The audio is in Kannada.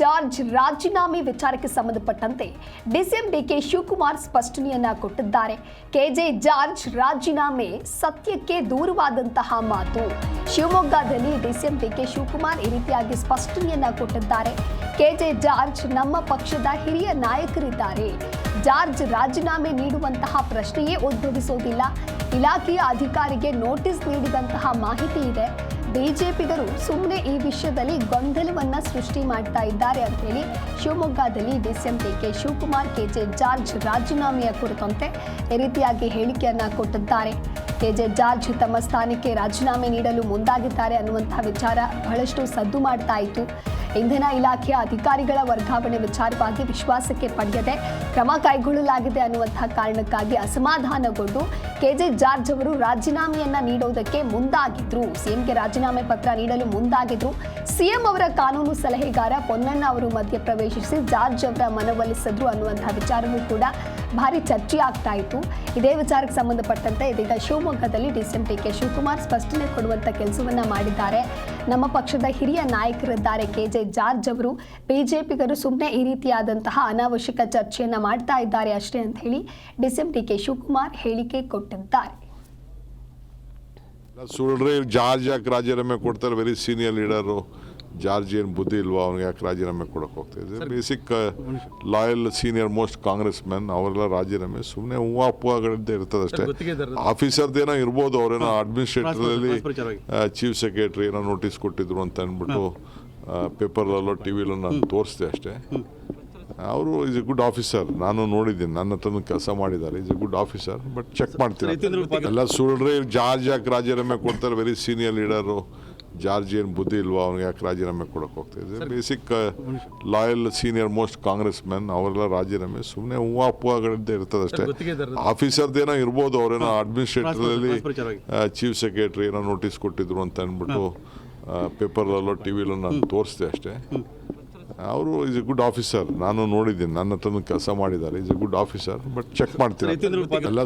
ಜಾರ್ಜ್ ರಾಜೀನಾಮೆ ವಿಚಾರಕ್ಕೆ ಸಂಬಂಧಪಟ್ಟಂತೆ ಡಿಸಿಎಂ ಡಿಕೆ ಶಿವಕುಮಾರ್ ಸ್ಪಷ್ಟನೆಯನ್ನ ಕೊಟ್ಟಿದ್ದಾರೆ. ಕೆಜೆ ಜಾರ್ಜ್ ರಾಜೀನಾಮೆ ಸತ್ಯಕ್ಕೆ ದೂರವಾದಂತಹ ಮಾತು. ಶಿವಮೊಗ್ಗದಲ್ಲಿ ಡಿಸಿಎಂ ಡಿಕೆ ಶಿವಕುಮಾರ್ ಈ ರೀತಿಯಾಗಿ ಸ್ಪಷ್ಟನೆಯನ್ನ ಕೊಟ್ಟಿದ್ದಾರೆ. ಕೆಜೆ ಜಾರ್ಜ್ ನಮ್ಮ ಪಕ್ಷದ ಹಿರಿಯ ನಾಯಕರಿದ್ದಾರೆ. ಜಾರ್ಜ್ ರಾಜೀನಾಮೆ ನೀಡುವಂತಹ ಪ್ರಶ್ನೆಯೇ ಉದ್ಭವಿಸೋದಿಲ್ಲ. ಇಲಾಖೆಯ ಅಧಿಕಾರಿಗೆ ನೋಟಿಸ್ ನೀಡಿದಂತಹ ಮಾಹಿತಿ ಇದೆ. ಬಿಜೆಪಿಗರು ಸುಮ್ಮನೆ ಈ ವಿಷಯದಲ್ಲಿ ಗೊಂದಲವನ್ನ ಸೃಷ್ಟಿ ಮಾಡ್ತಾ ಇದ್ದಾರೆ ಅಂತ ಹೇಳಿ ಶಿವಮೊಗ್ಗದಲ್ಲಿ ಡಿಸಿಎಂ ಡಿಕೆ ಶಿವಕುಮಾರ್ ಕೆಜೆ ಜಾರ್ಜ್ ರಾಜೀನಾಮೆಯ ಕುರಿತಂತೆ ಈ ರೀತಿಯಾಗಿ ಹೇಳಿಕೆಯನ್ನ ಕೊಟ್ಟಿದ್ದಾರೆ. ಕೆಜೆ ಜಾರ್ಜ್ ತಮ್ಮ ಸ್ಥಾನಕ್ಕೆ ರಾಜೀನಾಮೆ ನೀಡಲು ಮುಂದಾಗಿದ್ದಾರೆ ಅನ್ನುವಂತಹ ವಿಚಾರ ಬಹಳಷ್ಟು ಸದ್ದು ಮಾಡ್ತಾ ಇತ್ತು. ಇಂಧನ ಇಲಾಖೆಯ ಅಧಿಕಾರಿಗಳ ವರ್ಗಾವಣೆ ವಿಚಾರವಾಗಿ ವಿಶ್ವಾಸಕ್ಕೆ ಪಡೆಯದೆ ಕ್ರಮ ಕೈಗೊಳ್ಳಲಾಗಿದೆ ಅನ್ನುವಂತಹ ಕಾರಣಕ್ಕಾಗಿ ಅಸಮಾಧಾನಗೊಂಡು ಕೆಜೆ ಜಾರ್ಜ್ ಅವರು ರಾಜೀನಾಮೆಯನ್ನ ನೀಡೋದಕ್ಕೆ ಮುಂದಾಗಿದ್ರು. ಸಿಎಂಗೆ ರಾಜೀನಾಮೆ ಪತ್ರ ನೀಡಲು ಮುಂದಾಗಿದ್ರು. ಸಿಎಂ ಅವರ ಕಾನೂನು ಸಲಹೆಗಾರ ಪೊನ್ನಣ್ಣ ಅವರು ಮಧ್ಯ ಪ್ರವೇಶಿಸಿ ಜಾರ್ಜ್ ಅವರ ಮನವೊಲಿಸಿದ್ರು ಅನ್ನುವಂತಹ ವಿಚಾರವೂ ಕೂಡ ಭಾರಿ ಚರ್ಚೆ ಆಗ್ತಾ ಇತ್ತು. ಇದೇ ವಿಚಾರಕ್ಕೆ ಸಂಬಂಧಪಟ್ಟಂತೆ ಇದೀಗ ಶಿವಮೊಗ್ಗದಲ್ಲಿ ಡಿಸಿಎಂ ಡಿಕೆ ಶಿವಕುಮಾರ್ ಸ್ಪಷ್ಟನೆ ಕೊಡುವಂತ ಕೆಲಸವನ್ನ ಮಾಡಿದ್ದಾರೆ. ನಮ್ಮ ಪಕ್ಷದ ಹಿರಿಯ ನಾಯಕರಿದ್ದಾರೆ ಕೆಜೆ ಜಾರ್ಜ್ ಅವರು. ಬಿಜೆಪಿಗರು ಸುಮ್ಮನೆ ಈ ರೀತಿಯಾದಂತಹ ಅನಾವಶ್ಯಕ ಚರ್ಚೆಯನ್ನ ಮಾಡ್ತಾ ಇದ್ದಾರೆ ಅಷ್ಟೇ ಅಂತ ಹೇಳಿ ಡಿಸಿಎಂ ಡಿಕೆ ಶಿವಕುಮಾರ್ ಹೇಳಿಕೆ ಕೊಟ್ಟಿದ್ದಾರೆ. ಸುಳ್ಳ್ರಿ ಜಾರ್ಜ್ ಯಾಕೆ ರಾಜೀನಾಮೆ ಕೊಡ್ತಾರೆ? Very senior leader. ಜಾರ್ಜ್ ಏನು ಬುದ್ಧಿ ಇಲ್ವಾ ಅವ್ನಿಗೆ? ಯಾಕೆ ರಾಜೀನಾಮೆ ಕೊಡೋಕೆ ಹೋಗ್ತಾಯಿದೆ? Basic loyal senior most Congress man ಅವರೆಲ್ಲ ರಾಜೀನಾಮೆ ಸುಮ್ಮನೆ ಹೂವಾಪುಗಳಿದ್ದೇ ಇರ್ತದೆ ಅಷ್ಟೇ. ಆಫೀಸರ್ದೇನೋ ಇರ್ಬೋದು, ಅವರೇನೋ ಅಡ್ಮಿನಿಸ್ಟ್ರೇಟರಲ್ಲಿ ಚೀಫ್ ಸೆಕ್ರೆಟರಿ ಏನೋ ನೋಟಿಸ್ ಕೊಟ್ಟಿದ್ರು ಅಂತ ಅಂದ್ಬಿಟ್ಟು ಪೇಪರ್ಲಲ್ಲೋ ಟಿ ವಿಲೋ ನಾನು ತೋರಿಸಿದೆ ಅಷ್ಟೇ. ಅವರು ಈಸ್ ಎ ಗುಡ್ ಆಫೀಸರ್, ನಾನು ನೋಡಿದ್ದೀನಿ, ನನ್ನ ಹತ್ರ ಕೆಲಸ ಮಾಡಿದ್ದಾರೆ. Is a good officer, but check ಮಾಡ್ತೀನಿ. ಎಲ್ಲ ಸುಳ್ಳ್ರಿ ಜಾರ್ಜ್ ಯಾಕೆ ರಾಜೀನಾಮೆ ಕೊಡ್ತಾರೆ? Very senior leader. ಜಾರ್ಜ್ ಏನು ಬುದ್ಧಿ ಇಲ್ವಾ ಅವ್ನಿಗೆ? ಯಾಕೆ ರಾಜೀನಾಮೆ ಕೊಡೋಕೆ ಹೋಗ್ತಾಯಿದೆ? Basic loyal senior most Congress man ಅವರೆಲ್ಲ ರಾಜೀನಾಮೆ ಸುಮ್ಮನೆ ಹೂವಾಪುಗಳಿದ್ದೇ ಇರ್ತದೆ ಅಷ್ಟೇ. ಆಫೀಸರ್ದೇನೋ ಇರ್ಬೋದು, ಅವರೇನೋ ಅಡ್ಮಿನಿಸ್ಟ್ರೇಟರಲ್ಲಿ ಚೀಫ್ ಸೆಕ್ರೆಟರಿ ಏನೋ ನೋಟಿಸ್ ಕೊಟ್ಟಿದ್ರು ಅಂತ ಅಂದ್ಬಿಟ್ಟು ಪೇಪರ್ಲಲ್ಲೋ ಟಿ ವಿಲೋ ನಾನು ತೋರಿಸಿದೆ ಅಷ್ಟೇ. ಅವರು ಈಸ್ ಎ ಗುಡ್ ಆಫೀಸರ್, ನಾನು ನೋಡಿದ್ದೀನಿ, ನನ್ನ ಹತ್ರ ಕೆಲಸ ಮಾಡಿದ್ದಾರೆ. Is a good officer, but check ಮಾಡ್ತೀನಿ. ಎಲ್ಲ